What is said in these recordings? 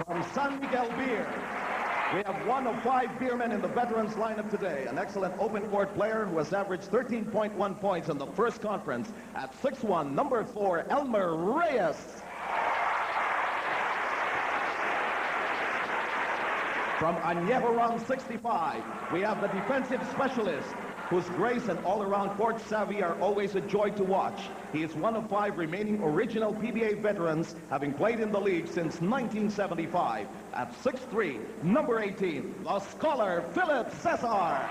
From San Miguel Beer, we have one of 5 beermen in the veterans lineup today. An excellent open court player who has averaged 13.1 points in the first conference at 6'1", number 4, Elmer Reyes. From Añejo Run 65, we have the defensive specialist whose grace and all-around court savvy are always a joy to watch. He is one of 5 remaining original PBA veterans, having played in the league since 1975. At 6'3", number 18, the scholar Philip Cesar.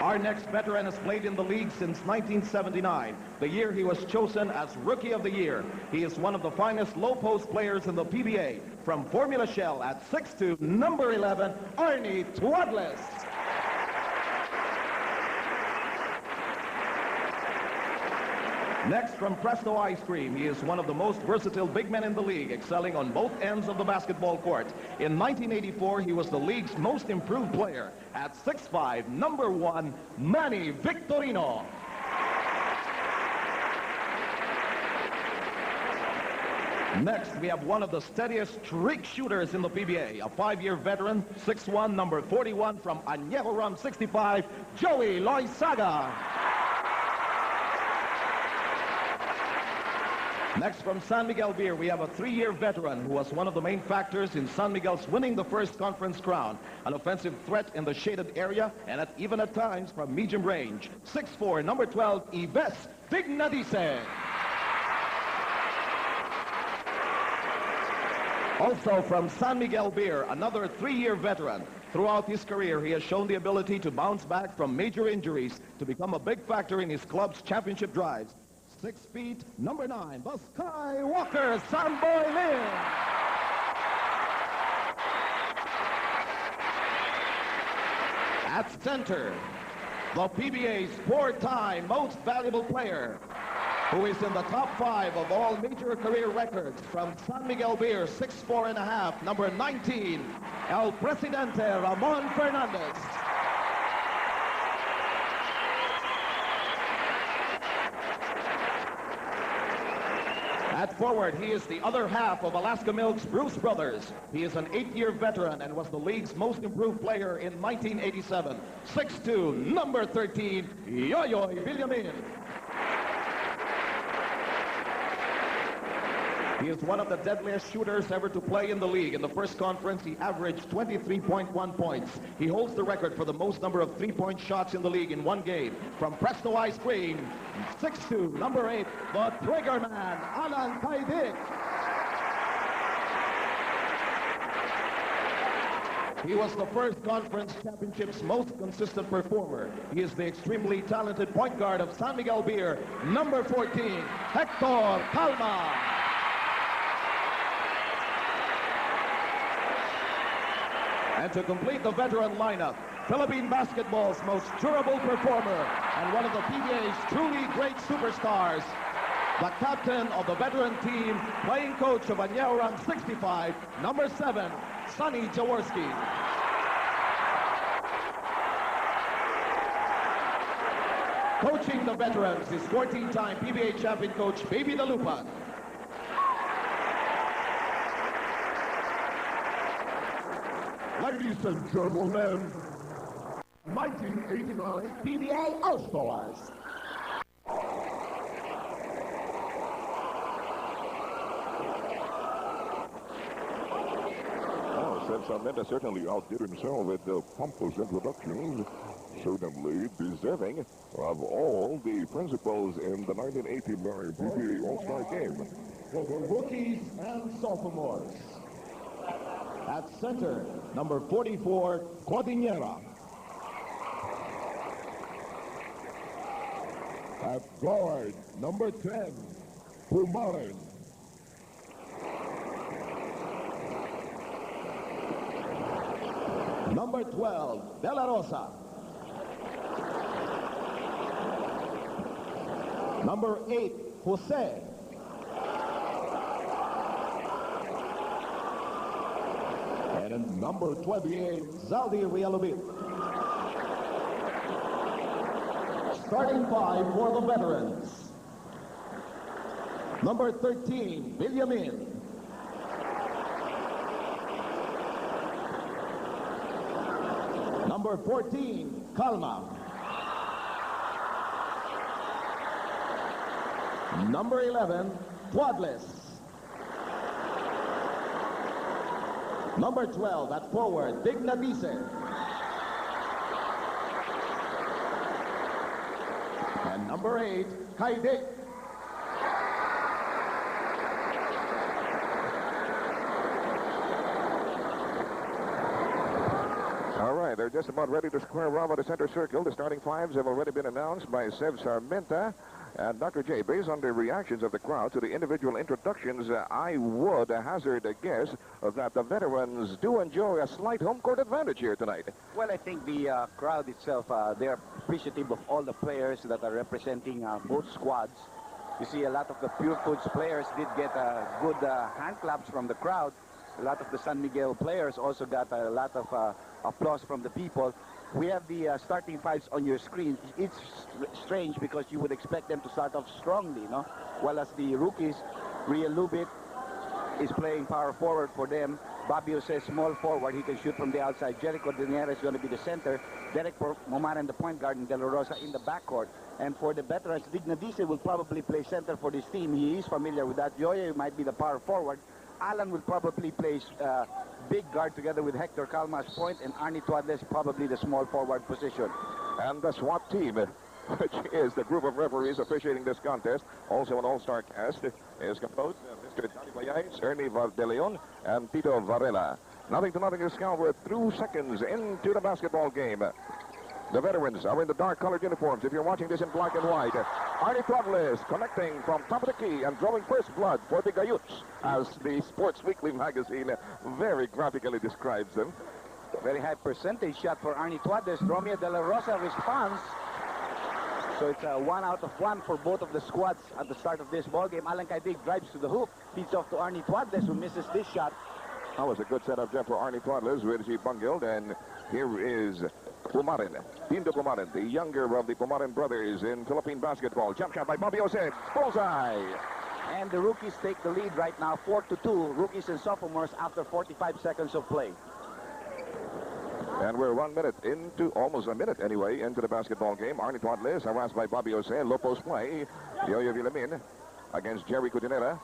Our next veteran has played in the league since 1979, the year he was chosen as Rookie of the Year. He is one of the finest low-post players in the PBA. From Formula Shell at 6'2", number 11, Arnie Twadless. Next, from Presto Ice Cream, he is one of the most versatile big men in the league, excelling on both ends of the basketball court. In 1984, he was the league's most improved player. At 6'5", number 1, Manny Victorino. Next, we have one of the steadiest streak shooters in the PBA, a 5-year veteran, 6'1", number 41, from Añejo Run 65, Joey Loizaga. Next, from San Miguel Beer, we have a 3-year veteran who was one of the main factors in San Miguel's winning the first conference crown. An offensive threat in the shaded area, and even at times from medium range. 6'4", number 12, Ives Dignadice. Also from San Miguel Beer, another 3-year veteran. Throughout his career, he has shown the ability to bounce back from major injuries to become a big factor in his club's championship drives. 6 feet, number 9, the Skywalker, Samboy Lim. At center, the PBA's 4-time most valuable player, who is in the top 5 of all major career records. From San Miguel Beer, 6'4½", number 19, El Presidente Ramon Fernandez. At forward, he is the other half of Alaska Milk's Bruce Brothers. He is an 8-year veteran and was the league's most improved player in 1987. 6'2", number 13, Yoyoy Villamin. He is one of the deadliest shooters ever to play in the league. In the first conference, he averaged 23.1 points. He holds the record for the most number of 3-point shots in the league in one game. From Presto Ice Cream, 6'2", number 8, the trigger man, Alan Taidik. He was the first conference championship's most consistent performer. He is the extremely talented point guard of San Miguel Beer, number 14, Hector Calma. And to complete the veteran lineup, Philippine basketball's most durable performer and one of the PBA's truly great superstars, the captain of the veteran team, playing coach of Añejo Run 65, number 7, Sonny Jaworski. Coaching the veterans is 14-time PBA champion coach Baby Dalupan. Ladies and gentlemen, 1989 PBA All-Stars. Oh, Samantha certainly outdid himself with the pompous introductions, certainly deserving of all the principals in the 1989 PBA All-Star game. For the rookies and sophomores. At center, number 44, Cordillera. At guard, number 10, Pumarin. Number 12, De La Rosa. Number 8, Jose. And number 28, Zaldi Rialubit. Starting 5 for the veterans. Number 13, Villamin. Number 14, Calma. Number 11, Twadless. Number 12, at forward, Dignadice. And number 8, Kaide. All right, they're just about ready to square around with the center circle. The starting fives have already been announced by Sev Sarmenta. And Dr. J, based on the reactions of the crowd to the individual introductions, I would hazard a guess that the veterans do enjoy a slight home court advantage here tonight. Well, I think the crowd itself, they're appreciative of all the players that are representing both squads. You see a lot of the Pure Foods players did get good hand claps from the crowd. A lot of the San Miguel players also got a lot of applause from the people. We have the starting fives on your screen. It's strange because you would expect them to start off strongly, no? While as the rookies, Ria Lubit is playing power forward for them. Babio says small forward. He can shoot from the outside. Jericho Diniera is going to be the center. Derek Momaran, the point guard, and De La Rosa in the backcourt. And for the veterans, Dignadice will probably play center for this team. He is familiar with that. Joya might be the power forward. Alan will probably play big guard together with Hector Calma's point, and Arnie Twadless probably the small forward position. And the SWAT team, which is the group of referees officiating this contest, also an all-star cast, is composed of Mr. Johnny Bayais, Ernie Valdeleon, and Tito Varela. Nothing to nothing is count. We're through seconds into the basketball game. The veterans are in the dark-colored uniforms. If you're watching this in black and white, Arnie Twadless connecting from top of the key and drawing first blood for the Gayuts, as the Sports Weekly magazine very graphically describes them. Very high percentage shot for Arnie Twadless. Romeo De La Rosa responds. So it's a 1 out of 1 for both of the squads at the start of this ball game. Alan Kaidig drives to the hoop, feeds off to Arnie Twadless, who misses this shot. That was a good setup, Jeff, for Arnie Twadless with G. Bungild, and here is Pumarin, Dindo Pumarin, the younger of the Pumarin brothers in Philippine basketball. Jump shot by Bobby Jose. Bullseye. And the rookies take the lead right now, 4-2. Rookies and sophomores after 45 seconds of play. And we're 1 minute into, almost a minute anyway, into the basketball game. Arnie Twadless harassed by Bobby Jose. Low post play. Yoyo Villamin against Jerry Cudinera.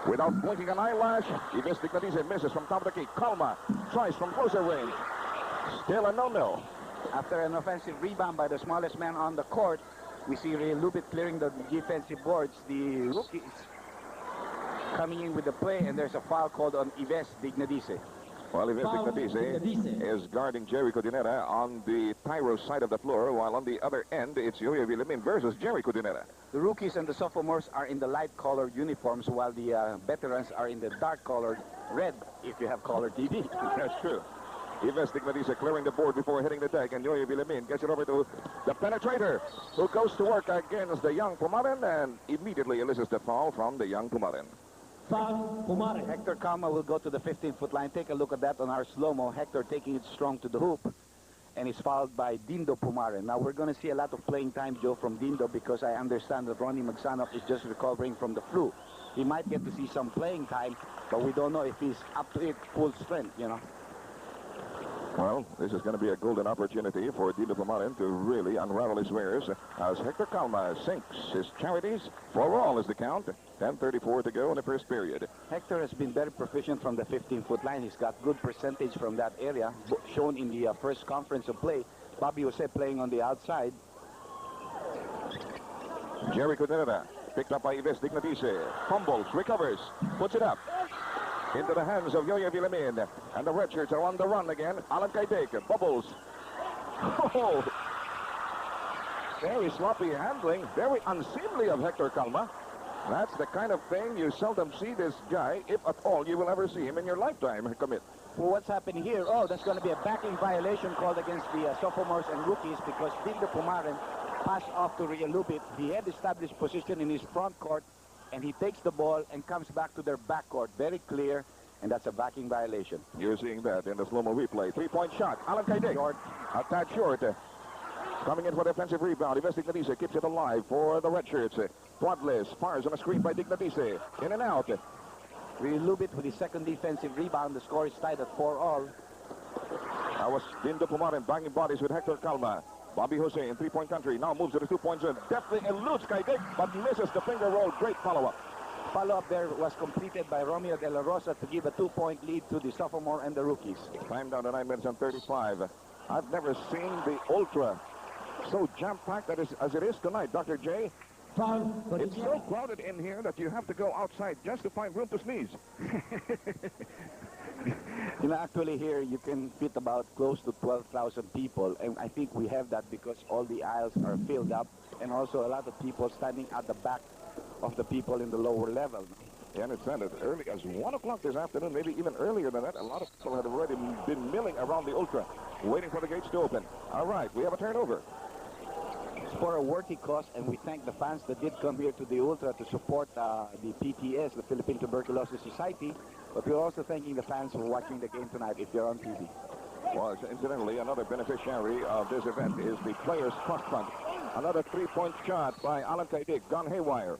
Without blinking an eyelash, Ives Dignadice misses from top of the key. Calma tries from closer range. Still a no-no. After an offensive rebound by the smallest man on the court, we see Ray Lubit clearing the defensive boards. The rookies coming in with the play, and there's a foul called on Ives Dignadice. Well, Ives Dignadice is guarding Jerry Cudinera on the Tyro side of the floor, while on the other end, it's Yoyo Villamin versus Jerry Cudinera. The rookies and the sophomores are in the light-colored uniforms, while the veterans are in the dark-colored red, if you have color TV. That's true. Ives Dignadice clearing the board before hitting the deck, and Yoyo Villamin gets it over to the penetrator, who goes to work against the young Pumarin and immediately elicits the foul from the young Pumarin. Foul, Pumarin. Hector Calma will go to the 15-foot line. Take a look at that on our slow-mo. Hector taking it strong to the hoop, and is fouled by Dindo Pumarin. Now, we're going to see a lot of playing time, Joe, from Dindo, because I understand that Ronnie Magsanov is just recovering from the flu. He might get to see some playing time, but we don't know if he's up to it full strength, you know. Well, this is going to be a golden opportunity for Dindo Pumarin to really unravel his wares as Hector Calma sinks his charities. 4 all is the count. 10:34 to go in the first period. Hector has been very proficient from the 15-foot line. He's got good percentage from that area, shown in the first conference of play. Bobby Jose playing on the outside. Jerry Cudinera picked up by Ives Dignadice. Fumbles, recovers, puts it up. Into the hands of Yoyo Villamin. And the Redshirts are on the run again. Alan Kaidik bubbles. Oh, very sloppy handling. Very unseemly of Hector Calma. That's the kind of thing you seldom see this guy, if at all you will ever see him in your lifetime, commit. Well, what's happening here? Oh, that's going to be a backing violation called against the sophomores and rookies, because Dindo Pumarin passed off to Ria Lubit. He had established position in his front court, and he takes the ball and comes back to their backcourt. Very clear, and that's a backing violation. You're seeing that in the slow-mo replay. 3-point shot. Alan Kaidik. Short. A tad short. Coming in for the offensive rebound. Ives Dignadice keeps it alive for the Redshirts. Tuadles fires on a screen by Dignatice. In and out. Rio Lubit with the second defensive rebound. The score is tied at 4-all. That was Dindo Pumarin banging bodies with Hector Calma. Bobby Jose in three-point country. Now moves to the two-point zone. Deftly eludes Kaidik, but misses the finger roll. Great follow-up. Follow-up there was completed by Romeo De La Rosa to give a 2-point lead to the sophomore and the rookies. Time down to 9 minutes and 35. I've never seen the Ultra so jam-packed as it is tonight, Dr. J. It's so crowded in here that you have to go outside just to find room to sneeze. You know, actually here you can fit about close to 12,000 people, and I think we have that because all the aisles are filled up, and also a lot of people standing at the back of the people in the lower level. Yeah, and it's as early as 1 o'clock this afternoon, maybe even earlier than that. A lot of people had already been milling around the Ultra, waiting for the gates to open. All right, we have a turnover. It's for a worthy cause, and we thank the fans that did come here to the Ultra to support the PTS, the Philippine Tuberculosis Society. But we're also thanking the fans for watching the game tonight if you're on TV. Well, incidentally, another beneficiary of this event is the Players Trust Fund. Another three-point shot by Alan Kaidik, gone haywire.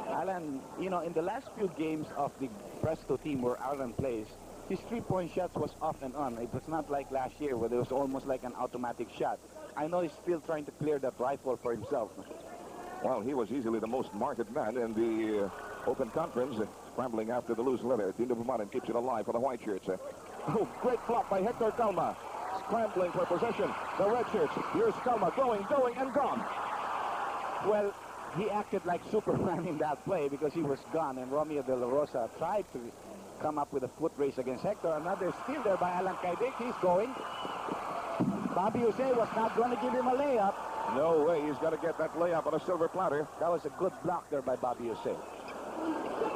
Alan, you know, in the last few games of the Presto team where Alan plays, his three-point shots was off and on. It was not like last year where there was almost like an automatic shot. I know he's still trying to clear that rifle for himself. Well, he was easily the most marked man in the Open Conference, scrambling after the loose leather. Dindo Pumarin keeps it alive for the white shirts. Oh, great block by Hector Calma. Scrambling for possession. The red shirts. Here's Calma going, and gone. Well, he acted like Superman in that play because he was gone, and Romeo De La Rosa tried to come up with a foot race against Hector. Another steal there by Alan Kaidik. He's going. Bobby Jose was not going to give him a layup. No way. He's got to get that layup on a silver platter. That was a good block there by Bobby Jose.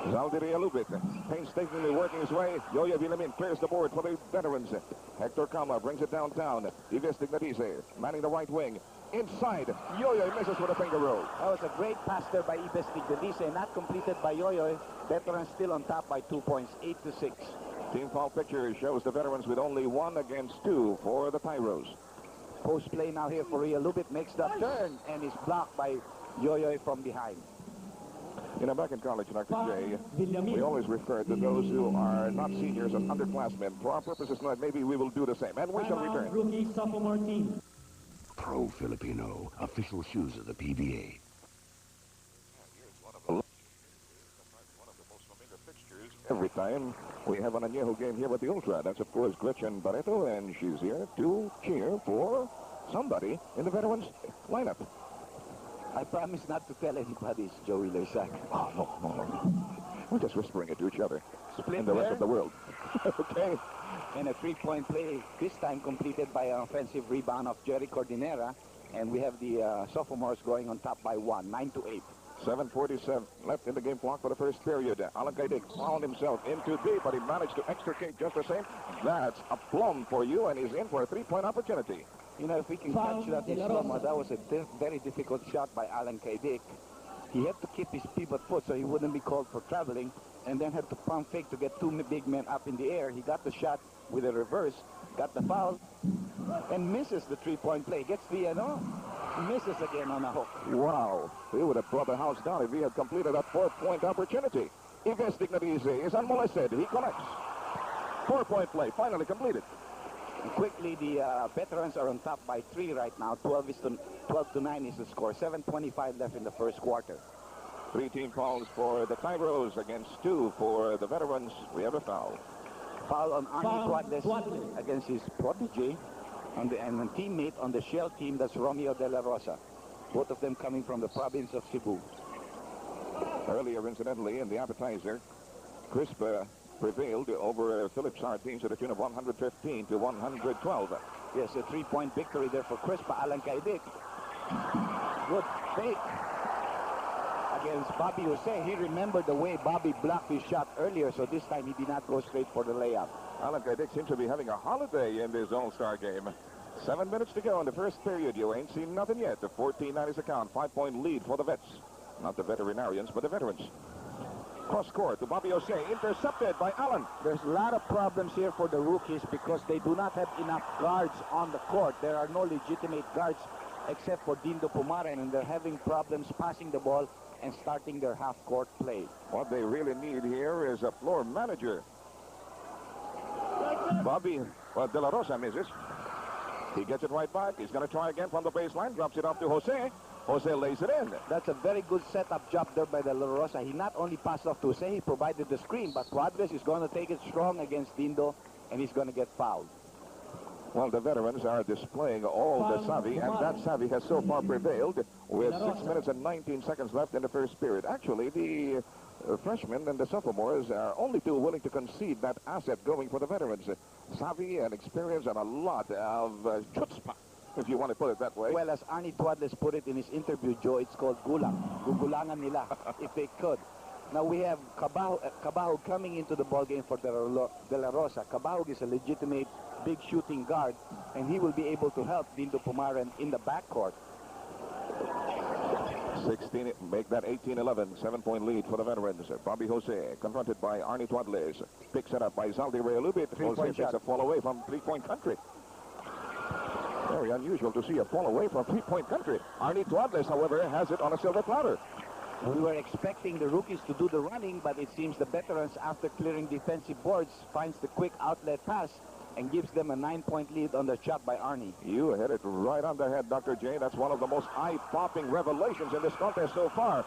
Zaldiria Lubit painstakingly working his way. Yo-Yo Villamin clears the board for the veterans. Hector Calma brings it downtown. Yves Dignatice manning the right wing. Inside, Yo-Yo misses with a finger roll. That was a great pass there by Yves Dignatice, not completed by Yo-Yo. Veterans still on top by 2 points, 8-6. Team foul picture shows the veterans with only 1 against 2 for the Tyros. Post play now here for Rio Lubit, makes the turn and is blocked by Yo-Yo from behind. You know, back in college, Dr. J, we always refer to those who are not seniors as underclassmen. For our purposes tonight, maybe we will do the same, and we shall return. Rookie sophomore team. Pro Filipino, official shoes of the PBA. One of the most familiar fixtures every time we have an Añejo game here with the Ultra. That's, of course, Gretchen Barreto, and she's here to cheer for somebody in the veterans lineup. I promise not to tell anybody, it's Joey Lersac. Oh, no. We're just whispering it to each other Split and the rest there. of the world. Okay. And a three-point play, this time completed by an offensive rebound of Jerry Cordinera. And we have the sophomores going on top by 1, 9-8. 7:47 left in the game clock for the first period. Alan Kaidik found himself into deep, but he managed to extricate just the same. That's a plum for you, and he's in for a three-point opportunity. You know, if we can catch that in slow-mo, that was a very difficult shot by Alan Kaidik. He had to keep his pivot foot so he wouldn't be called for traveling, and then had to pump fake to get two big men up in the air. He got the shot with a reverse, got the foul, and misses the three-point play. Gets the, misses again on a hook. Wow. He would have brought the house down if he had completed that four-point opportunity. Yves Dignatice is unmolested. He collects. Four-point play finally completed. Quickly, the veterans are on top by 3 right now. 12-9 is the score. 7:25 left in the first quarter. 3 team fouls for the Tyros against 2 for the veterans. We have a foul. Foul on Arnie Tuadles against his protege and a teammate on the Shell team. That's Romeo De La Rosa. Both of them coming from the province of Cebu. Earlier, incidentally, in the appetizer, Crispa prevailed over Phillips Hart teams to the tune of 115-112. Yes, a 3-point victory there for Crispa. Alan Kaidik. Good fake against Bobby Jose. He remembered the way Bobby blocked his shot earlier, so this time he did not go straight for the layup. Alan Kaidik seems to be having a holiday in this All-Star game. 7 minutes to go in the first period. You ain't seen nothing yet. The 14-9 is the count. 5-point lead for the vets. Not the veterinarians, but the veterans. Cross court to Bobby Jose, intercepted by Allen. There's a lot of problems here for the rookies because they do not have enough guards on the court. There are no legitimate guards except for Dindo Pumaren, and they're having problems passing the ball and starting their half-court play. What they really need here is a floor manager. Bobby De La Rosa misses. He gets it right back. He's going to try again from the baseline. Drops it off to Jose. Jose lays it in. That's a very good setup job there by De La Rosa. He not only passed off to Jose, he provided the screen, but Cuadres is going to take it strong against Dindo, and he's going to get fouled. Well, the veterans are displaying all the savvy, and that savvy has so far prevailed with 6 minutes and 19 seconds left in the first period. Actually, the freshmen and the sophomores are only too willing to concede that asset going for the veterans. Savvy and experience and a lot of chutzpah, if you want to put it that way. Well, as Arnie Tuadles put it in his interview, Joe, it's called gulang. Gugulangan nila, if they could. Now we have Cabahug coming into the ball game for De La Rosa. Cabahug is a legitimate big shooting guard, and he will be able to help Dindo Pumaren in the backcourt. 16, make that 18-11, 7-point lead for the veterans. Bobby Jose, confronted by Arnie Tuadles, picks it up by Zaldi Realubit. Jose takes a fall away from three-point country. Very unusual to see a fall away from three-point country. Arnie Tuadles, however, has it on a silver platter. We were expecting the rookies to do the running, but it seems the veterans, after clearing defensive boards, finds the quick outlet pass and gives them a 9-point lead on the shot by Arnie. You hit it right on the head, Dr. J. That's one of the most eye-popping revelations in this contest so far.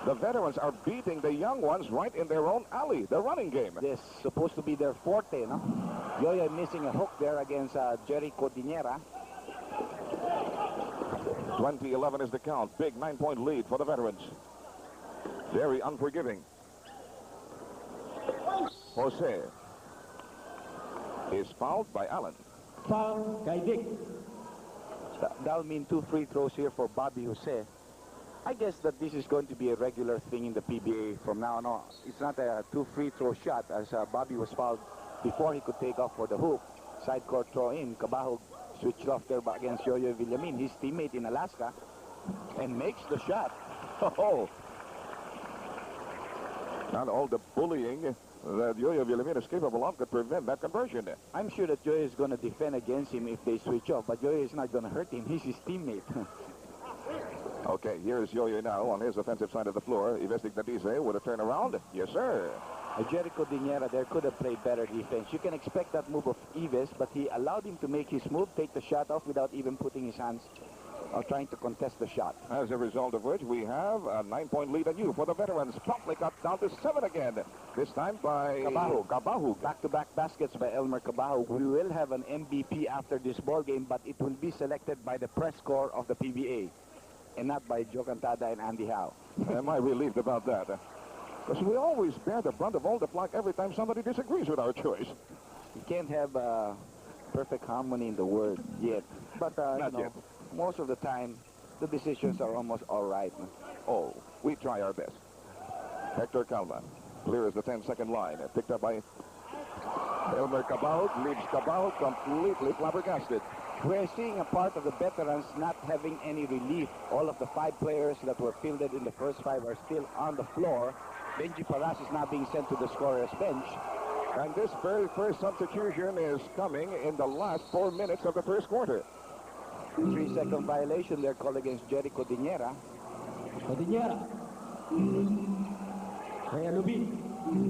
The veterans are beating the young ones right in their own alley, the running game. This is supposed to be their forte, no? Yoyo missing a hook there against Jerry Cordinera. 20-11 is the count. Big 9-point lead for the veterans. Very unforgiving. Jose is fouled by Allen. Foul, Dick. That'll mean 2 free throws here for Bobby Jose. I guess that this is going to be a regular thing in the PBA from now on. It's not a 2 free throw shot, as Bobby was fouled before he could take off for the hoop. Side court throw in. Cabahug switched off there against Yoyo Villamin, his teammate in Alaska, and makes the shot. Oh, not all the bullying that Yoyo Villamin is capable of could prevent that conversion. I'm sure that Yoyo is going to defend against him if they switch off, but Yoyo is not going to hurt him. He's his teammate. Okay, here's Yoyo now on his offensive side of the floor. Ivestic Nadise with a turnaround. Yes, sir. Jericho Diniera there could have played better defense. You can expect that move of Ives, but he allowed him to make his move, take the shot off without even putting his hands or trying to contest the shot. As a result of which, we have a 9-point lead anew for the veterans. Promptly cut down to 7 again. This time by Cabahug. Back-to-back baskets by Elmer Cabahug. We will have an MVP after this ball game, but it will be selected by the press corps of the PBA and not by Joe Cantada and Andy Howe. Am I relieved about that? Because we always bear the brunt of all the flack every time somebody disagrees with our choice. You can't have perfect harmony in the word yet. But, Not yet. most of the time, the decisions are almost all right. Oh, we try our best. Hector Calma clears the 10-second line. Picked up by Elmer Cabahug. Leaves Cabahug completely flabbergasted. We're seeing a part of the veterans not having any relief. All of the 5 players that were fielded in the first 5 are still on the floor. Benji Paras is now being sent to the scorer's bench. And this very first substitution is coming in the last 4 minutes of the first quarter. 3-second violation there called against Jerry Cordinera.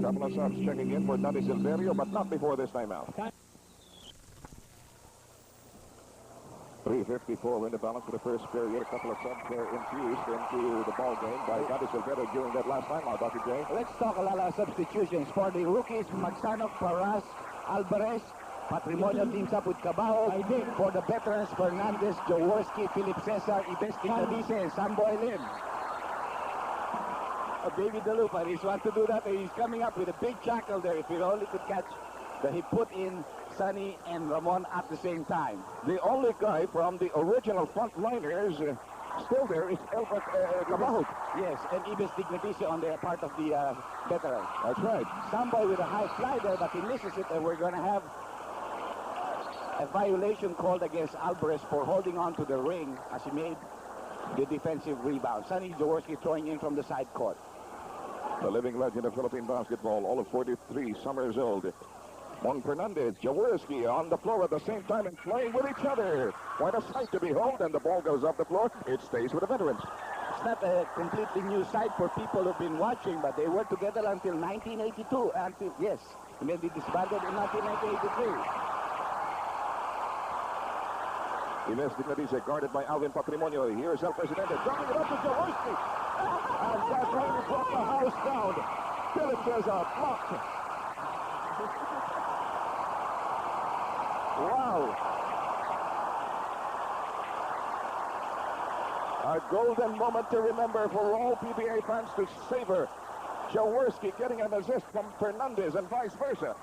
Couple of subs checking in for Dante Silverio, but not before this timeout. 3:54 in the balance for the first period. A couple of subs there infused into the ball game by Dante Silverio during that last timeout, Dr. J. Let's talk a lot of substitutions. For the rookies, Magsanok, Paras, Alvarez, Patrimonio teams up with Cabahug. For the veterans, Fernandez, Jaworski, Philip Cesar, Ivestic Nadise, and Samboy Lim. David Dalupa, he's want to do that, and he's coming up with a big tackle there. If he only could catch that he put in Sonny and Ramon at the same time. The only guy from the original frontliners still there is Elbert Cabahug. Yes, and Ibis Dignatice on the part of the veterans. That's right. Samboy with a high fly there, but he misses it, and we're going to have a violation called against Alvarez for holding on to the ring as he made the defensive rebound. Sonny Jaworski throwing in from the side court. The living legend of Philippine basketball, all of 43 summers old. Mon Fernandez, Jaworski on the floor at the same time and playing with each other. Quite a sight to behold, and the ball goes off the floor. It stays with the veterans. It's not a completely new sight for people who've been watching, but they were together until 1982. Yes, and then they disbanded in 1983. Ines Dignadice guarded by Alvin Patrimonio. Here's El Presidente dropping it up to Jaworski. And that's going to drop the house down. Philip Cesar blocked. Wow. A golden moment to remember for all PBA fans to savor. Jaworski getting an assist from Fernandez and vice versa.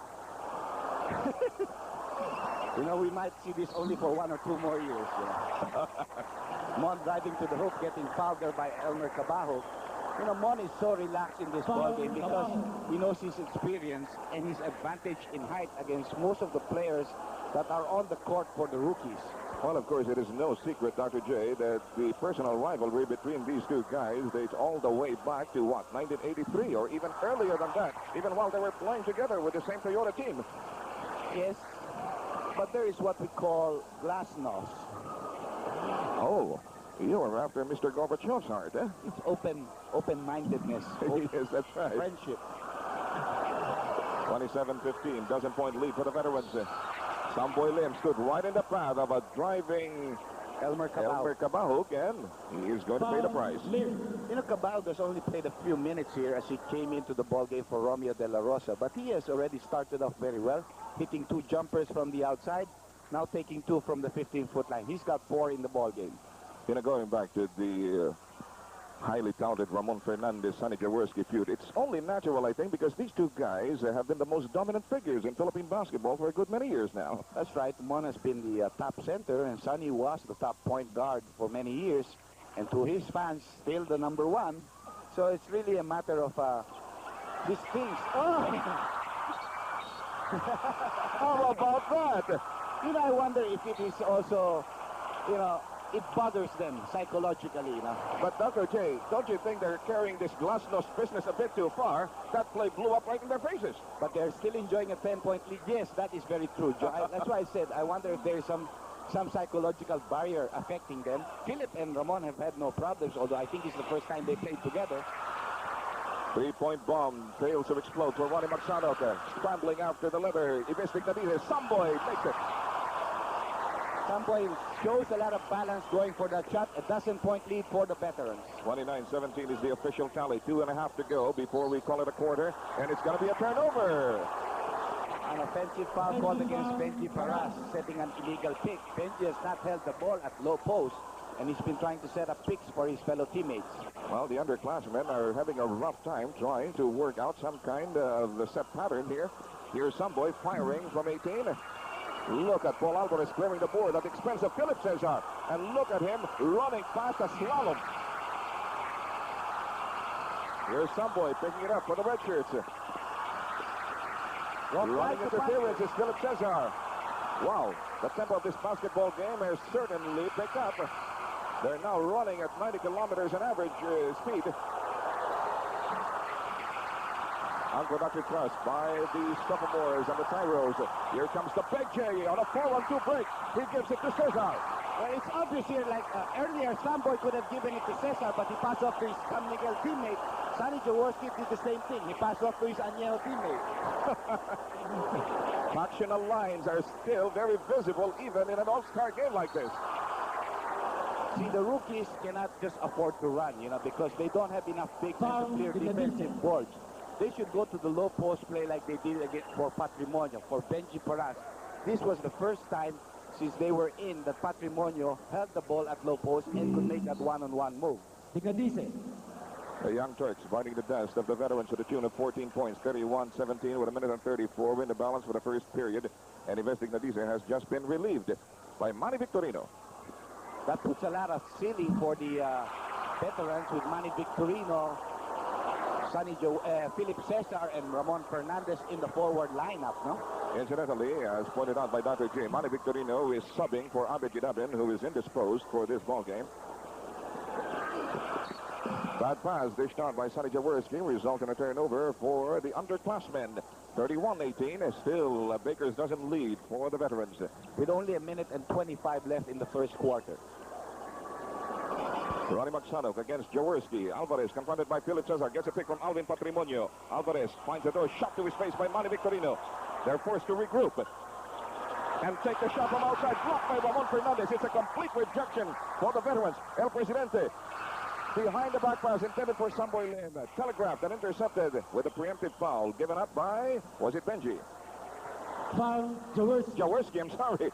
You know, we might see this only for 1 or 2 more years. Mon driving to the hoop, getting fouled there by Elmer Cabajo. You know, Mon is so relaxed in this ballgame because he knows his experience and his advantage in height against most of the players that are on the court for the rookies. Well, of course, it is no secret, Dr. J, that the personal rivalry between these two guys dates all the way back to, what, 1983 or even earlier than that, even while they were playing together with the same Toyota team. Yes, but there is what we call glasnost. Oh, you are after Mr. Gorbachev's heart, eh? It's open-mindedness. Yes, that's right. Friendship. 27-15, dozen-point lead for the veterans. Samboy Lim stood right in the path of a driving Elmer Cabajo. Cabajo, and he is going to pay the price. You know, Cabajo has only played a few minutes here as he came into the ballgame for Romeo De La Rosa, but he has already started off very well, hitting 2 jumpers from the outside, now taking 2 from the 15-foot line. He's got 4 in the ballgame. You know, going back to the highly talented Ramon Fernandez, Sonny Jaworski feud, it's only natural, I think, because these two guys have been the most dominant figures in Philippine basketball for a good many years now. That's right. Mon has been the top center, and Sonny was the top point guard for many years, and to his fans, still the #1. So it's really a matter of these things. Oh! How about that? You know, I wonder if it is also, you know, it bothers them psychologically, you know. But Dr. J, don't you think they're carrying this glasnost business a bit too far? That play blew up right in their faces. But they're still enjoying a 10-point lead. Yes, that is very true, Joe. That's why I said I wonder if there is some psychological barrier affecting them. Philip and Ramon have had no problems, although I think it's the first time they played together. 3-point bomb fails to explode for Ronnie Magsanoka. Scrambling after the leather. Ibistic Navide. Samboy makes it. Samboy shows a lot of balance going for that shot. A dozen-point lead for the veterans. 29-17 is the official tally. 2.5 to go before we call it a quarter. And it's going to be a turnover. An offensive foul called against Benji Paras, setting an illegal pick. Benji has not held the ball at low post, and he's been trying to set up picks for his fellow teammates. Well, the underclassmen are having a rough time trying to work out some kind of the set pattern here. Here's Samboy firing from 18. Look at Paul Alvarez clearing the board at the expense of Philip Cesar. And look at him running past a slalom. Here's Samboy picking it up for the red shirts. Running interference is Philip Cesar. Wow, the tempo of this basketball game has certainly picked up. They're now running at 90 kilometers an average speed. Unproductive thrust by the sophomores and the Tyros. Here comes the big J on a 4-1-2 break. He gives it to Cesar. Well, it's obvious here, like earlier, Samboy could have given it to Cesar, but he passed off to his San Miguel teammate. Sonny Jaworski did the same thing. He passed off to his Añejo teammate. Factional lines are still very visible even in an all-star game like this. See, the rookies cannot just afford to run, you know, because they don't have enough bigs to clear defensive boards. They should go to the low post play like they did again for Patrimonio, for Benji Paras. This was the first time since they were in that Patrimonio held the ball at low post and could make that one-on-one move. The Young Turks biting the dust of the veterans to the tune of 14 points, 31-17 with 1:34 in the balance for the first period. And Ibistic Nadice has just been relieved by Manny Victorino. That puts a lot of ceiling for the veterans with Manny Victorino, Philip Cesar, and Ramon Fernandez in the forward lineup, no? Incidentally, as pointed out by Dr. J, Manny Victorino is subbing for Abid Gidabin, who is indisposed for this ball game. That pass dished out by Sonny Jaworski result in a turnover for the underclassmen. 31-18. Still, Baker's doesn't lead for the veterans. With only a minute and 25 left in the first quarter. Ronnie Magsanok against Jaworski. Alvarez confronted by Philip Cesar. Gets a pick from Alvin Patrimonio. Alvarez finds the door. Shot to his face by Manny Victorino. They're forced to regroup. And take the shot from outside. Blocked by Ramon Fernandez. It's a complete rejection for the veterans. El Presidente behind the back pass intended for Samboy Lim. Telegraphed and intercepted with a preemptive foul given up by, was it Benji? Foul, Jaworski. Jaworski, I'm sorry.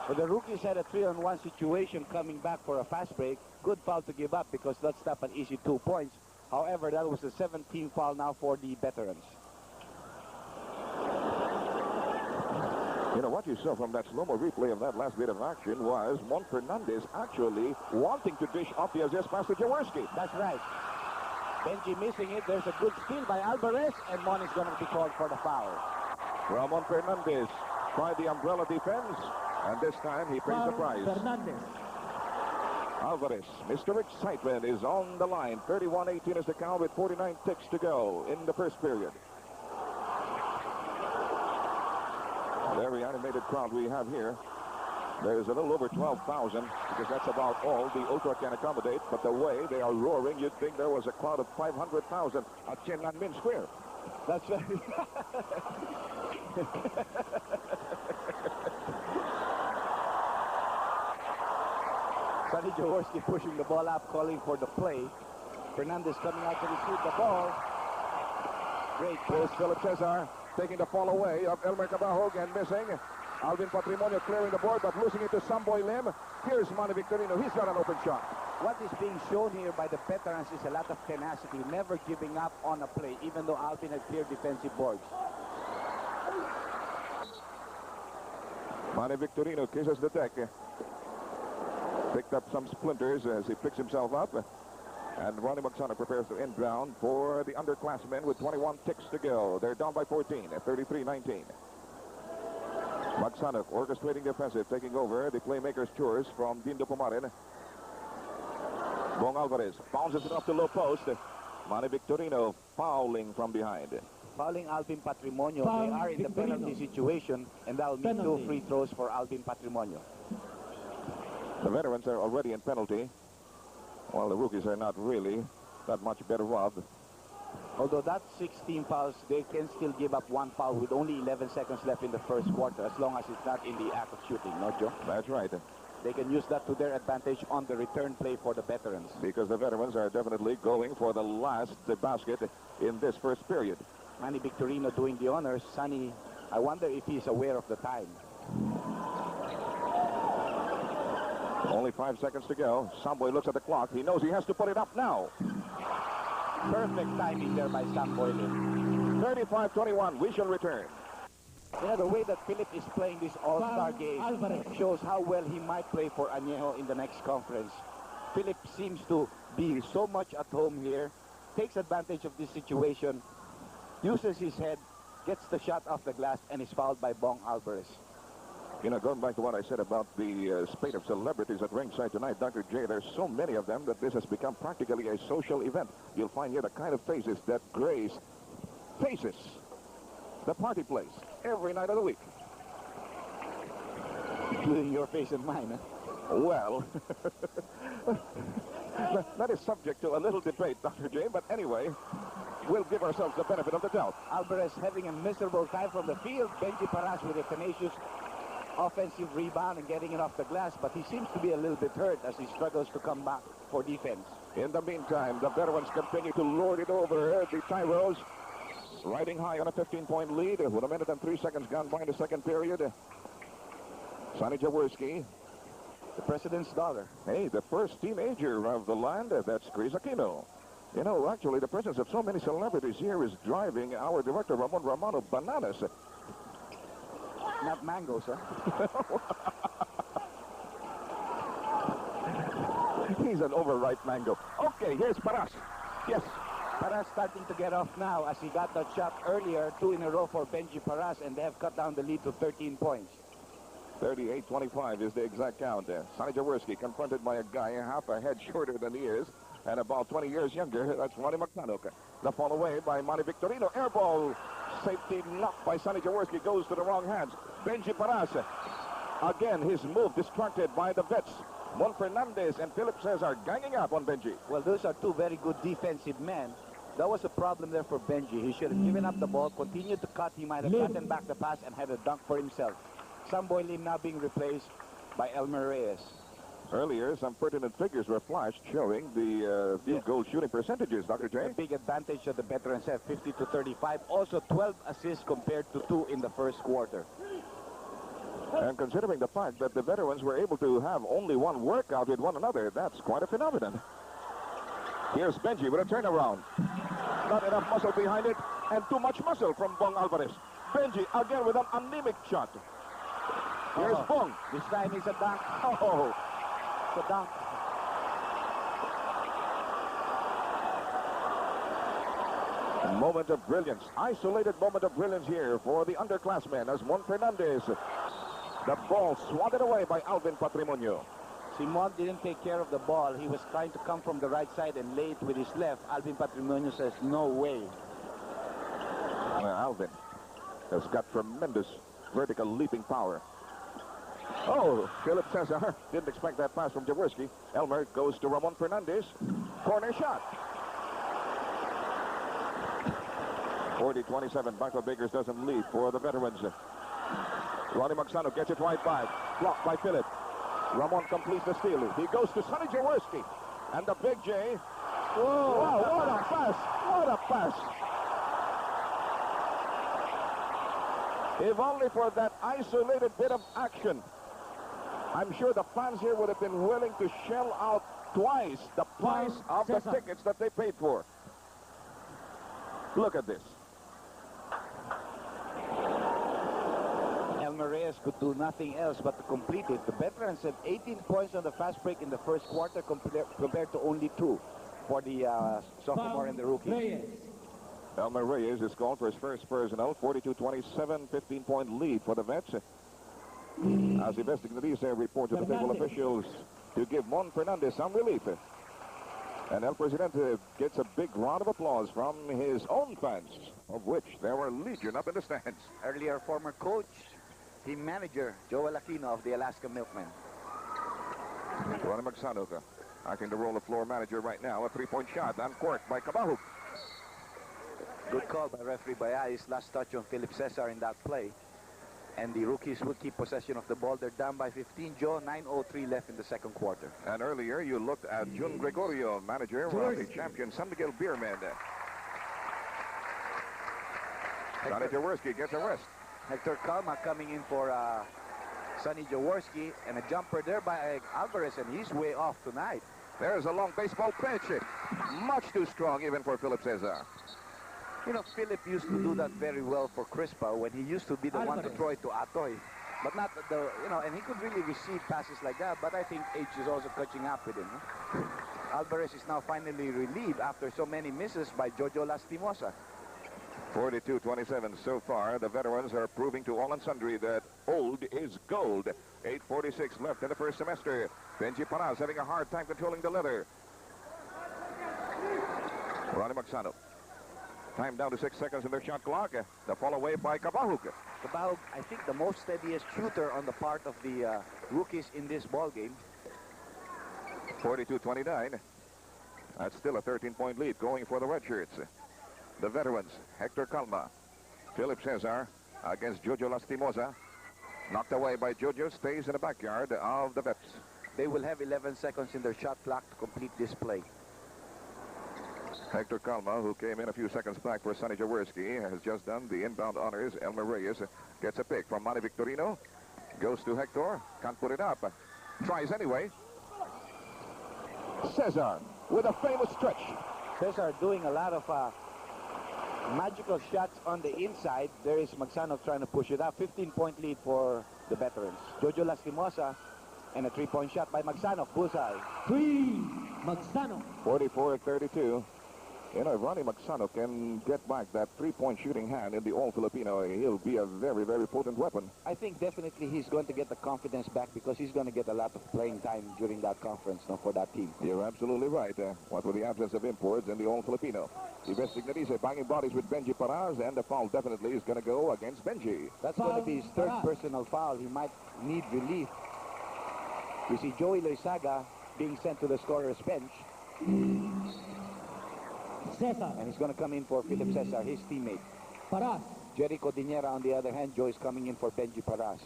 But the rookies had a 3-on-1 situation coming back for a fast break. Good foul to give up because that's not an easy 2 points. However, that was the 17th foul now for the veterans. You know, what you saw from that slow-mo replay of that last bit of action was Mon Fernandez actually wanting to dish off the assist pass to Jaworski. That's right. Benji missing it. There's a good steal by Alvarez, and Mon is going to be called for the foul. Ramon Fernandez tried the umbrella defense, and this time he pays the price. Fernandez. Alvarez, Mr. Excitement, is on the line. 31-18 is the count with 49 ticks to go in the first period. Very animated crowd we have here. There's a little over 12,000 because that's about all the Ultra can accommodate. But the way they are roaring, you'd think there was a crowd of 500,000 at Tiananmen Square. That's right. Sonny Jaworski pushing the ball up, calling for the play. Fernandez coming out to receive the ball. Great Here's pass. Philip Cesar taking the fall away of Elmer Cabahog and missing. Alvin Patrimonio clearing the board but losing it to Samboy Lim. Here's Manny Victorino. He's got an open shot. What is being shown here by the veterans is a lot of tenacity, never giving up on a play, even though Alvin had clear defensive boards. Manny Victorino kisses the deck. Picked up some splinters as he picks himself up. And Ronnie Magsanok prepares to inbound for the underclassmen with 21 ticks to go. They're down by 14 at 33-19. Magsanok orchestrating the offensive, taking over the playmaker's chores from Dindo Pumarin. Bong Alvarez bounces it off the low post. Manny Victorino fouling from behind. Fouling Alvin Patrimonio. Foul They are in the Victorino. penalty situation, and that will mean Penalty. 2 free throws for Alvin Patrimonio. The veterans are already in penalty, while the rookies are not really that much better off. Although that's 16 fouls, they can still give up 1 foul with only 11 seconds left in the first quarter, as long as it's not in the act of shooting, no, Joe? That's right, They can use that to their advantage on the return play for the veterans. because the veterans are definitely going for the last basket in this first period. Manny Victorino doing the honors. Sonny, I wonder if he's aware of the time. Only 5 seconds to go. Samboy looks at the clock. He knows he has to put it up now. Perfect timing there by Sam Boylan. 35-21. We shall return. Yeah, the way that Philip is playing this all-star Foul, game Alvarez. shows how well he might play for Añejo in the next conference. Philip seems to be so much at home here, takes advantage of this situation, uses his head, gets the shot off the glass, and is fouled by Bong Alvarez. You know, going back to what I said about the spate of celebrities at ringside tonight, Dr. J, there's so many of them that this has become practically a social event. You'll find here the kind of faces that grace faces the party place every night of the week. Including your face and mine, huh? Well, that is subject to a little debate, Dr. J, but anyway, we'll give ourselves the benefit of the doubt. Alvarez having a miserable time from the field. Benji Paras with a tenacious offensive rebound and getting it off the glass, but he seems to be a little bit hurt as he struggles to come back for defense. In the meantime, the veterans continue to lord it over the Tyros, riding high on a 15-point lead with a minute and 3 seconds gone by in the second period. Sonny Jaworski, The president's daughter. hey, the first teenager of the land, that's Chris Aquino. You know, actually, the presence of so many celebrities here is driving our director, Ramon Romano, bananas. Not mangoes, huh? He's an overripe mango. Okay, here's Paras. Yes. Paras starting to get off now as he got that shot earlier, 2 in a row for Benji Paras, and they have cut down the lead to 13 points. 38-25 is the exact count there. Sonny Jaworski confronted by a guy half a head shorter than he is and about 20 years younger. That's Ronnie Magsanok. The fall away by Manny Victorino. Air ball Safety knocked by Sonny Jaworski goes to the wrong hands. Benji Paras. Again, his move distracted by the vets. Mon Fernandez and Philip Cesar ganging up on Benji. Well, those are two very good defensive men. That was a problem there for Benji. He should have given up the ball, continued to cut. He might have gotten back the pass and had a dunk for himself. Samboy Lim now being replaced by Elmer Reyes. Earlier, some pertinent figures were flashed showing the field goal shooting percentages, Dr. J. A big advantage that the veterans have, 50 to 35. Also 12 assists compared to 2 in the first quarter. And considering the fact that the veterans were able to have only one workout with one another, that's quite a phenomenon. Here's Benji with a turnaround. Not enough muscle behind it, and too much muscle from Bong Alvarez. Benji again with an anemic shot. Here's Bong. This time it's a dunk. Oh, It's a dunk. a moment of brilliance. Isolated moment of brilliance here for the underclassmen as Mon Fernandez. The ball swatted away by Alvin Patrimonio. Simon didn't take care of the ball. He was trying to come from the right side and lay it with his left. Alvin Patrimonio says, no way. Alvin has got tremendous vertical leaping power. Oh, Philip Cesar didn't expect that pass from Jaworski. Elmer goes to Ramon Fernandez. Corner shot. 40-27. Michael Bakers doesn't lead for the veterans. Ronnie Magsano gets it right back. Blocked by Philip. Ramon completes the steal. He goes to Sonny Jaworski. And the Big J. Whoa, wow, what a pass. What a pass. If only for that isolated bit of action. I'm sure the fans here would have been willing to shell out twice the price of the tickets that they paid for. Look at this. Elmer Reyes could do nothing else but to complete it. The veterans had 18 points on the fast break in the first quarter compared to only 2 for the sophomore and the rookie. Elmer Reyes is called for his first personal. 42-27, 15-point lead for the Mets. As investigators report to the table officials to give Mon Fernandez some relief. And El Presidente gets a big round of applause from his own fans, of which there were legion up in the stands. Earlier former coach, team manager, Joel Aquino of the Alaska Milkmen. Ronnie Magsano acting the role of floor manager right now. A three-point shot uncorked by Cabahug. Good call by referee Bayais. Last touch on Philip Cesar in that play. And the rookies will keep possession of the ball. They're down by 15, Joe. 9:03 left in the second quarter. And earlier you looked at Jun Gregorio, manager of the champion San Miguel Beermen. Sonny Jaworski gets a rest. Hector Calma coming in for Sonny Jaworski. And a jumper there by Alvarez, and he's way off tonight. There's a long baseball pitch. Much too strong even for Philip Cesar. You know, Philip used to do that very well for Crispa when he used to be the one to throw it to Atoy. But not the, you know, and he could really receive passes like that, but I think age is also catching up with him. Huh? Alvarez is now finally relieved after so many misses by Jojo Lastimosa. 42-27 so far. The veterans are proving to all and sundry that old is gold. 8:46 left in the first semester. Benji Paras having a hard time controlling the leather. Ronnie Magsano. Time down to 6 seconds in their shot clock. The fall away by Cabahug. Cabahug, I think the most steadiest shooter on the part of the rookies in this ball game. 42-29. That's still a 13-point lead going for the Redshirts. The veterans, Hector Calma, Philip Cesar against Jojo Lastimosa. Knocked away by Jojo, stays in the backyard of the Vets. They will have 11 seconds in their shot clock to complete this play. Hector Calma, who came in a few seconds back for Sonny Jaworski, has just done the inbound honors. Elmer Reyes gets a pick from Manny Victorino. Goes to Hector. Can't put it up. Tries anyway. Cesar with a famous stretch. Cesar doing a lot of magical shots on the inside. There is Magsano trying to push it up. 15-point lead for the veterans. Jojo Lastimosa and a 3-point shot by Magsano. Bullseye. 3, Magsano. 44-32. And if Ronnie Magsano can get back that three-point shooting hand in the All-Filipino, he'll be a very, very potent weapon. I think definitely he's going to get the confidence back because he's going to get a lot of playing time during that conference for that team. You're absolutely right. What with the absence of imports in the All-Filipino. The best dignitaries are banging bodies with Benji Paraz, and the foul definitely is going to go against Benji. That's going to be his third personal foul. He might need relief. You see Joey Loizaga being sent to the scorer's bench. Cesar. And he's going to come in for Philip Cesar, his teammate. Paras. Jericho Dinera, on the other hand, Joe is coming in for Benji Paras.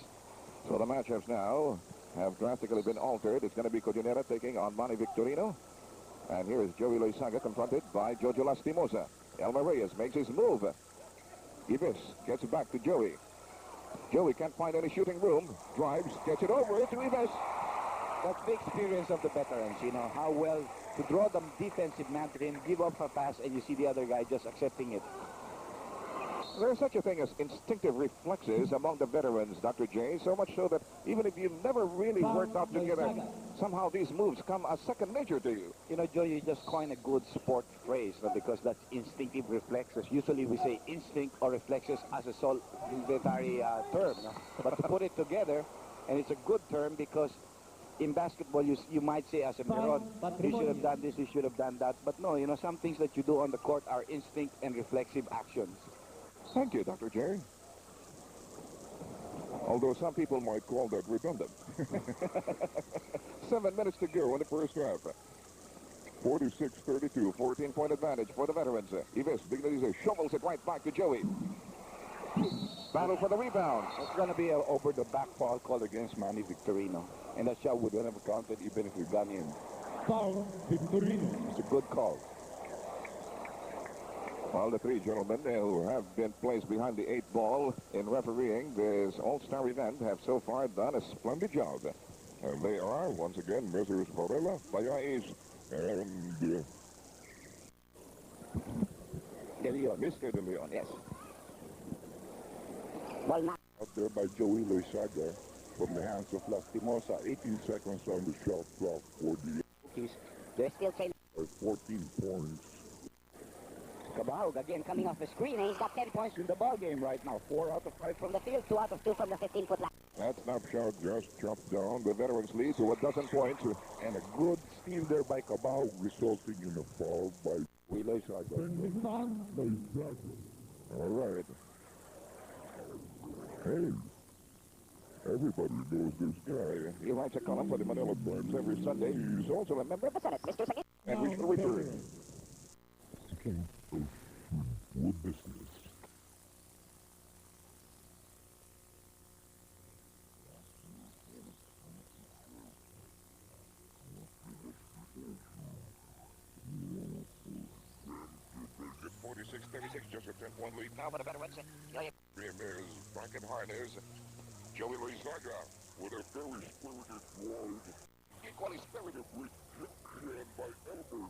So the matchups now have drastically been altered. It's going to be Codinera taking on Manny Victorino. And here is Joey Loizaga confronted by Jojo Lastimosa. Elmer Reyes makes his move. Ibis gets it back to Joey. Joey can't find any shooting room. Drives, gets it over to Ibis. That's the experience of the veterans, you know, how well to draw them defensive man to him, give up a pass, and you see the other guy just accepting it. There's such a thing as instinctive reflexes among the veterans, Dr. J, so much so that even if you've never really worked out together, somehow these moves come as second nature to you. You know, Joe, you just coined a good sport phrase, because that's instinctive reflexes. Usually we say instinct or reflexes as a solitary term, no? But to put it together, and it's a good term because in basketball, you might say as a Meron, you should have done this, you should have done that. But no, you know, some things that you do on the court are instinct and reflexive actions. Thank you, Dr. J. Although some people might call that redundant. 7 minutes to go in the first half. 46-32, 14-point advantage for the veterans. Ives Dignity shovels it right back to Joey. Battle for the rebound. It's going to be an over-the-back foul called against Manny Victorino. And that shot would have counted even if we'd gone in. Foul, Victorino. It's a good call. Well, the three gentlemen who have been placed behind the 8 ball in refereeing this all-star event have so far done a splendid job. And they are, once again, Messrs. Varela, Payais, and De Leon. Mr. De Leon. Yes. Out there by Joey Loizaga from the hands of Lastimosa. 18 seconds on the shot clock for the They're still saying 14 points. Cabahug again coming off the screen, and he's got 10 points In the ball game right now, 4 out of 5 from the field, 2 out of 2 from the 15-foot line. That snapshot just chopped down the veterans' lead to a dozen points. And a good steal there by Cabahug, resulting in a foul by Loizaga. All right. Hey, everybody knows this guy. He writes a column for the Manila Times every Sunday. He's also a member. Mr. Sagin. And we shall return. With business. It's 46-36, just a 10-point lead now for the veterans. Ramirez, Franken Harness, Joey Loizaga with a very spirited ward. Equally spirited rejection by Elmer.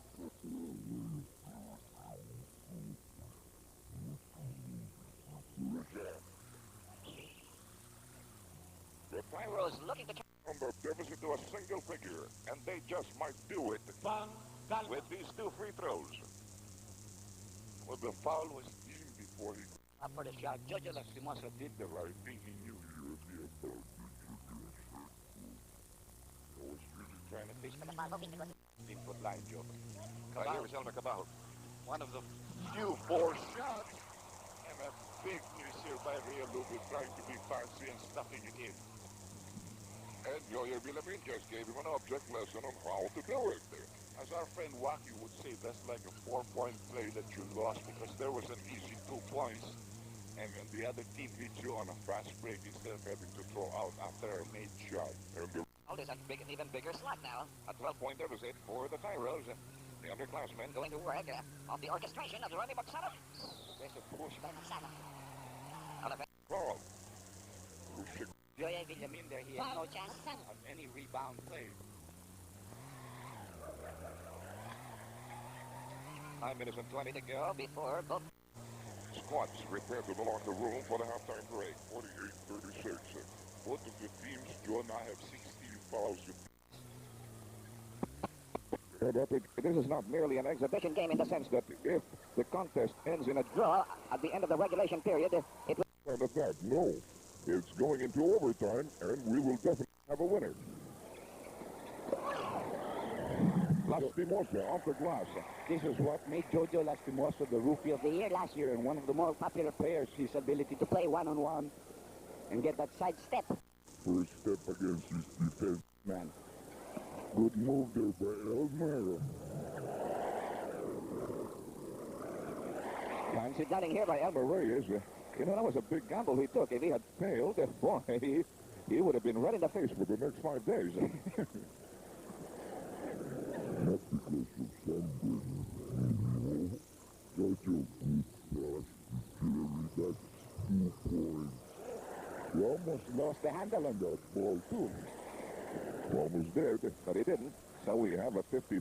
The Pyros looking to turn the deficit to a single figure, and they just might do it with these 2 free throws. Well, the foul was deemed before he Up for the shot. Jojo Lastimosa did the right thing. He knew he would be about to I was really trying to think. 15-foot line, Joe. Right here is Elmer Cabahug. One of the few 4 shots. And a big miss here by Rio Lugo trying to be fancy and stuffing it in. And Joyer Villamin just gave him an object lesson on how to do it. As our friend Waki would say, that's like a 4-point play that you lost because there was an easy 2 points. And then the other team hit you on a fast break instead of having to throw out after a made shot. And the there's an even bigger slot now. a 12-point deficit for the Tyros. The underclassmen Going to work off the orchestration of the Ronnie Magsano. there's a push By Magsano. On a ball. Joey Villamin there, he has no chance On any rebound play. 9 minutes and 20 to go. before both. Squads prepare to go locker room for the halftime break. 48-36. Both of the teams do not have 16 fouls. But this is not merely an exhibition game in the sense that if the contest ends in a draw at the end of the regulation period, it will... that. No, it's going into overtime, and we will definitely have a winner. Lastimosa off the glass. This is what made Jojo Lastimosa the Rookie of the Year last year and one of the more popular players. His ability to play one-on-one and get that side step. First step against his defense man. Good move there by Elmer. Fancy gunning here by Elmer Reyes. You know, that was a big gamble he took. If he had failed, boy, he would have been right in the face for the next 5 days. Not because of something, such a good pass to Jerry. That's 2 points. He almost lost the handle on that ball, too. Almost did, but he didn't. So we have a 50-40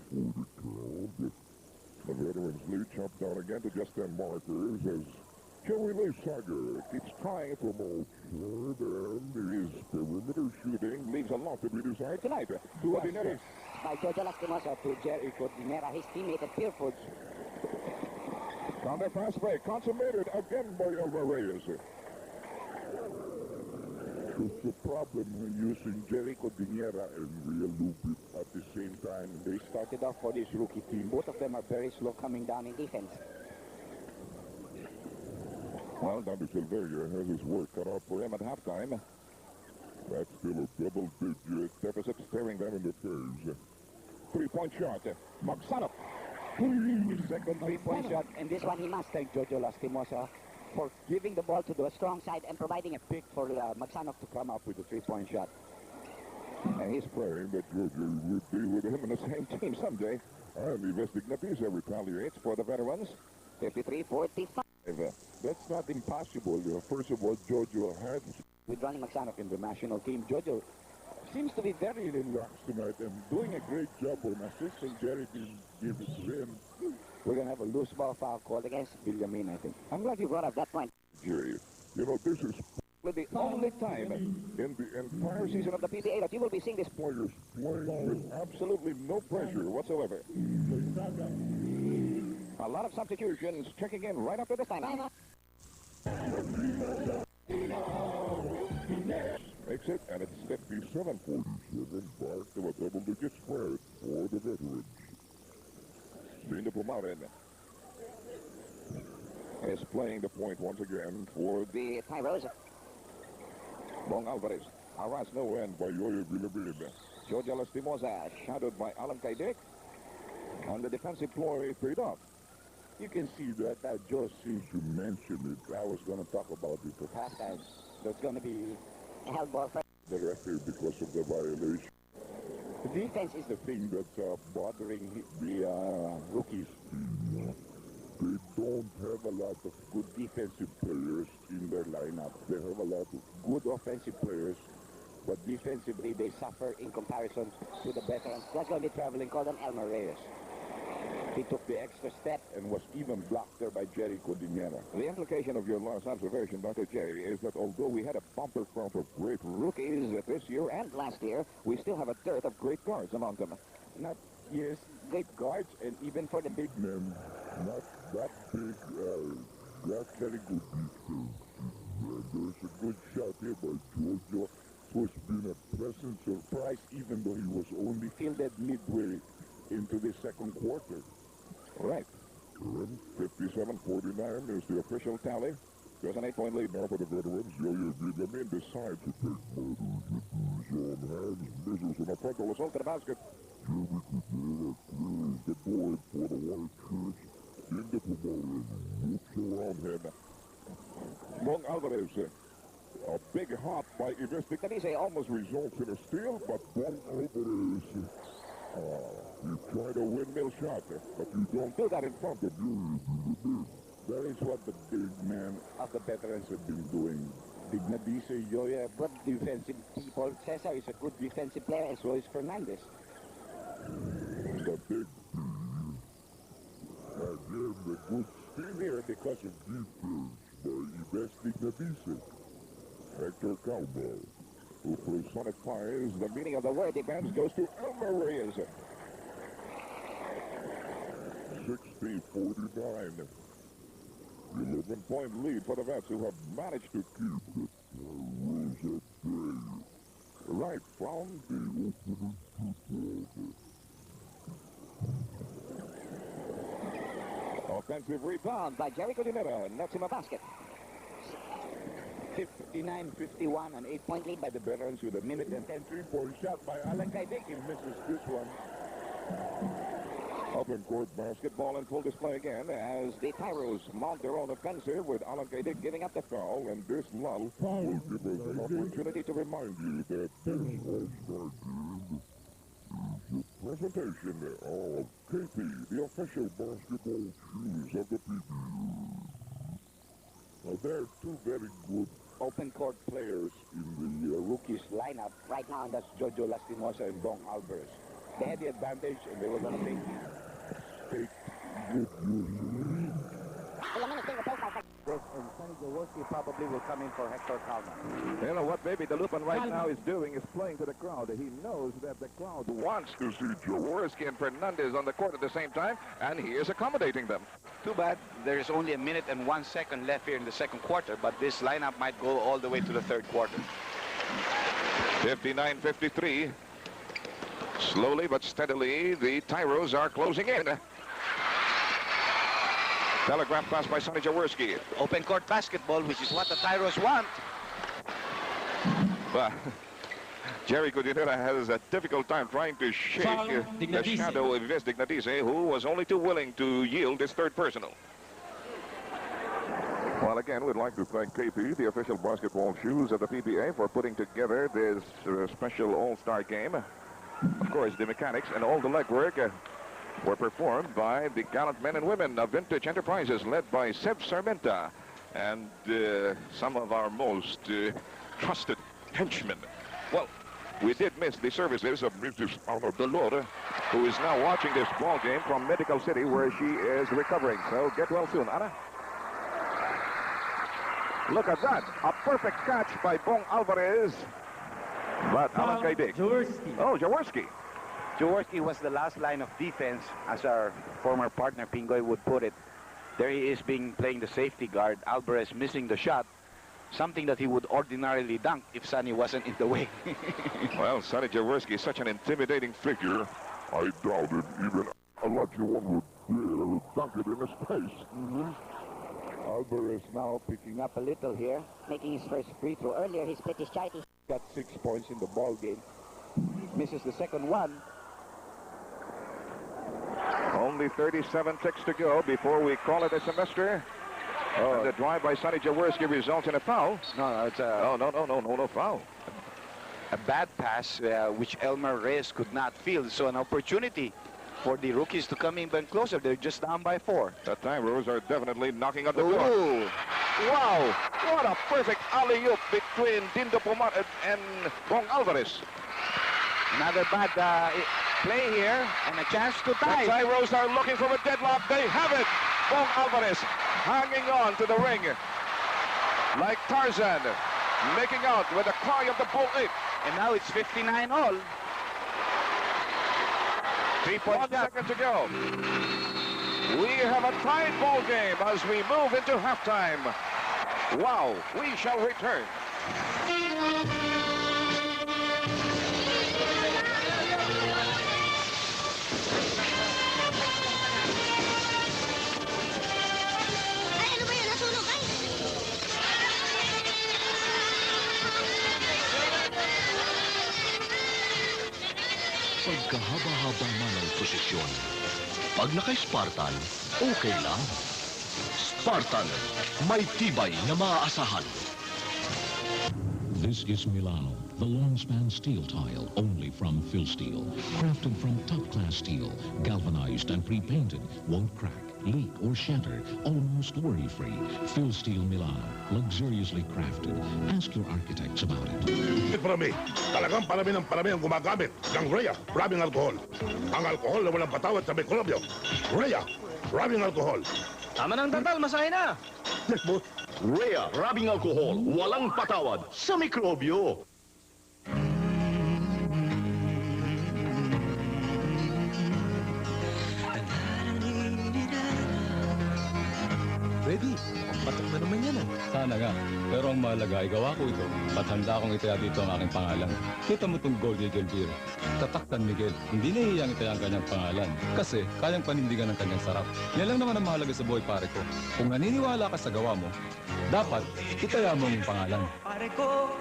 count. The veterans lead jumped down again to just 10 markers as Joey Laysager keeps trying from outside, and his perimeter shooting leaves a lot to be desired tonight. To Ordinary. By Jojo Lastimosa to Jerry Cordinera, his teammate at Pierfoods. Counter pass break consummated again by Elmer Reyes. It's a problem using Jerry Cordinera and Real Lupit at the same time. They started off for this rookie team. Both of them are very slow coming down in defense. Well, Dante Silveria has his work cut out for him at halftime. That's still a double-digit deficit staring them in the face. 3-point shot. Magsanov. His second 3-point shot. And this one he must thank Jojo Lastimosa for giving the ball to the strong side and providing a pick for Magsanov to come up with a 3-point shot. And he's praying that Jojo would be with him in the same team someday. And Ivestignatis retaliates for the veterans. 53-45. That's not impossible. First of all, Jojo had... With Ronnie Magsanov in the national team, Jojo seems to be very relaxed tonight and doing a great job on assisting Jerry to give it to him. We're going to have a loose ball foul called against Villamin, I think. I'm glad you brought up that point. Jerry, you know, this is the only time in the entire season of the PBA that you will be seeing this players playing with absolutely no pressure whatsoever. A lot of substitutions checking in right after this time. Makes it, and it's 57-47. Part of a double-digit spread for the veterans. Dino Pumarin is playing the point once again for The Tyros. Bong Alvarez. Arras no end by Yoyo Villamin. Jojo Lastimosa shadowed by Alan Kaidik. On the defensive floor, he paid off. You can see that just since you mentioned it, I was going to talk about it for Pastime. There's going to be A held ball for the referee because of the violation. the defense is the thing that's bothering the rookies. They don't have a lot of good defensive players in their lineup. They have a lot of Good offensive players, but defensively they suffer in comparison to the veterans. that's going to be traveling. Call them Elmer Reyes. He took the extra step and was even blocked there by Jerry Cordinera. The implication of your last observation, Dr. Jerry, is that although we had a bumper crop of great rookies this year and last year, we still have a dearth of great guards among them. Not, yes, great guards, and even for the big men, not that big, not very good defense. There's a good shot here by Jojo, who's been a pleasant surprise even though he was only fielded midway into the second quarter. Right. 57-49 is the official tally. There's an 8-point lead now for the veterans. Yo-Yo Villamin decides to take matters into his own hands. Misses an frontal assault to the basket. Jerry Cordera clears the board for the White Shirts. Into Pumarin, looks around him. Bong Alvarez, a big hop by Ivestignatis almost results in a steal, but Bong Alvarez, you try to windmill shot, but you don't do that in front of you. that is what the big man of the veterans have been doing. Dignadice, Joya, good defensive people. Cesar is a good defensive player, and so is Fernandez. The big again, the good steal here because of defense by Ivestignatis. Hector Calvo, who personifies the meaning of the word defense, goes to Elmer Reyes. 50-49. 11-point lead for the Vets, who have managed to keep the Tyros at bay right from the opening two-quarter. Offensive rebound By Jerry Codinera, nets him a basket. 59-51, an 8-point lead by the veterans with a minute and 10. Three-point shot by Alan Kaidik. He misses this one. Open court basketball in full display again as the Tyros mount their own offensive with Alan Kaidik giving up the foul, and this lull will give us an opportunity to remind you that this All-Star game is a presentation of KP, the official basketball shoes of the PBA. Now, there are two very good Open court players in the rookies lineup right now, and that's Jojo Lastimosa and Bong Alvarez. They had the advantage, and they were going to take good and Sonny Jaworski probably will come in for Hector Calma. You know what Baby DeLupin right now is doing is playing to the crowd. He knows that the crowd wants to see Jaworski and Fernandez on the court at the same time, and he is accommodating them. Too bad there is only a minute and 1 second left here in the second quarter, but this lineup might go all the way to the third quarter. 59-53. Slowly but steadily, the Tyros are closing in. Telegraph pass by Sonny Jaworski. Open court basketball, which is what the Tyros want. But Jerry Codinera has a difficult time trying to shake the shadow of Ves Dignatise, who was only too willing to yield his third personal. Well, again, we'd like to thank KP, the official basketball shoes of the PBA, for putting together this special all-star game. Of course, the mechanics and all the legwork were performed by the gallant men and women of Vintage Enterprises, led by Seb Sarmenta and some of our most trusted henchmen. Well, we did miss the services of Mrs. Ana Dolor, who is now watching this ball game from Medical City, where she is recovering. So get well soon, Ana. Look at that. A perfect catch by Bong Alvarez. But Alan Kaidik. Oh, Jaworski. Jaworski was the last line of defense, as our former partner Pingoy would put it. There he is playing the safety guard. Alvarez missing the shot, something that he would ordinarily dunk if Sonny wasn't in the way. Well, Sonny Jaworski is such an intimidating figure. I doubted even Olajuwon would dunk it in his face. Alvarez now picking up a little here. Making his first free throw. Earlier, he split his charities. Got 6 points in the ball game. Misses the second one. Only 37 ticks to go before we call it a semester. And the drive by Sonny Jaworski results in a foul. No, it's a... No foul. A bad pass, which Elmer Reyes could not field. So an opportunity for the rookies to come in even closer. They're just down by 4. The Tyros are definitely knocking on the door. Wow! What a perfect alley-oop between Dindo Pomar and Bong Alvarez. Another bad play here, and a chance to tie. The Tyros are looking for a deadlock. They have it. Bong Alvarez hanging on to the ring like Tarzan, making out with a cry of the bull ape. And now it's 59 all. 1 second to go. We have a tied ball game as we move into halftime. Wow, we shall return. Pagkahaba-haba man ang posisyon, pag naka-Spartan, okay lang. Spartan, may tibay na maaasahan. This is Milano, the long-span steel tile only from Phil Steel. Crafted from top-class steel, galvanized and pre-painted, won't crack, leak, or shatter, almost worry-free. Phil Steel Milano, luxuriously crafted. Ask your architects about it. Parami. Talagang parami ang gumagamit ng Rhea Rubbing Alcohol. Ang alcohol na walang patawad sa mikrobyo. Rhea Rubbing Alcohol. Tama ng tatal, masahe na. Rhea Rubbing Alcohol, walang patawad sa mikrobyo. Sana nga. Pero ang mahalaga ay gawa ko ito at handa akong itaya dito ang aking pangalan. Kita mo itong Gold Eagle Beer. Tatak San Miguel. Hindi nahihiyang itaya ang kanyang pangalan kasi kayang panindigan ang kanyang sarap. Yan lang naman ang mahalaga sa buhay, pare ko. Kung naniniwala ka sa gawa mo, dapat itaya mo ang pangalan. Pare ko.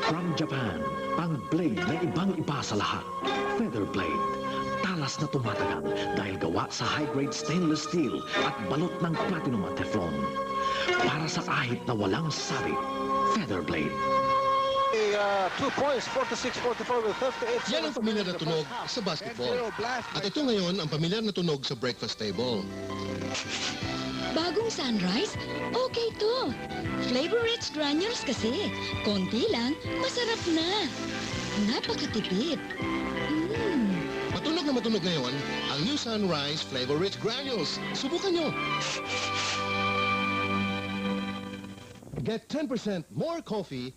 From Japan, ang blade na ibang-iba sa lahat. Feather blade. Talas na tumatagal dahil gawa sa high-grade stainless steel at balot ng platinum at teflon. Para sa ahit na walang sabit. Feather blade. 2 points, 46, 44 with 58. Yan ang pamilyar na tunog sa basketball. At ito ngayon ang pamilyar na tunog sa breakfast table. Bagong Sunrise? Okay to. Flavor-rich granules kasi. Konti lang, masarap na. Napakatipid. Matunog na matunog ngayon ang new Sunrise Flavor-Rich Granules. Subukan nyo. Get 10% more coffee.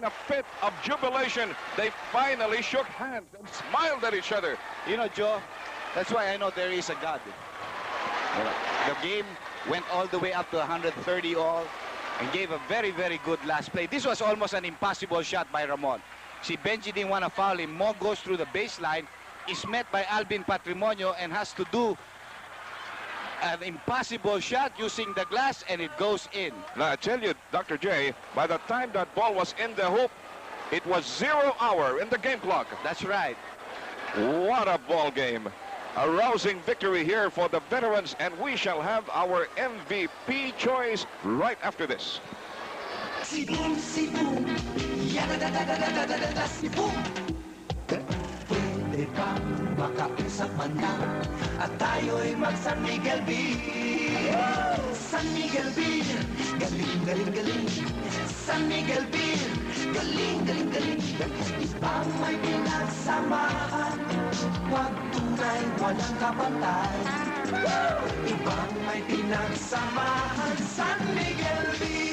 In a fit of jubilation, they finally shook hands and smiled at each other. You know, Joe, that's why I know there is a God. The game went all the way up to 130 all and gave a very, very good last play. This was almost an impossible shot by Ramon. Si Benji didn't want to foul him. Mo goes through the baseline, is met by Alvin Patrimonio and has to do an impossible shot using the glass, and it goes in. Now, I tell you, Dr. J, by the time that ball was in the hoop, it was 0 hour in the game clock. That's right. What a ball game. A rousing victory here for the veterans, and we shall have our MVP choice right after this. Cebu, Cebu, yadadadadadadadada, Cebu. Pwede bang makausap man lang at tayo'y mag-San Miguel Beer. San Miguel Beer, galing, galing, galing. San Miguel Beer, galing, galing, galing. Ibang may pinagsamahan, wag tunay, walang kapantay. Ibang may pinagsamahan, San Miguel Beer.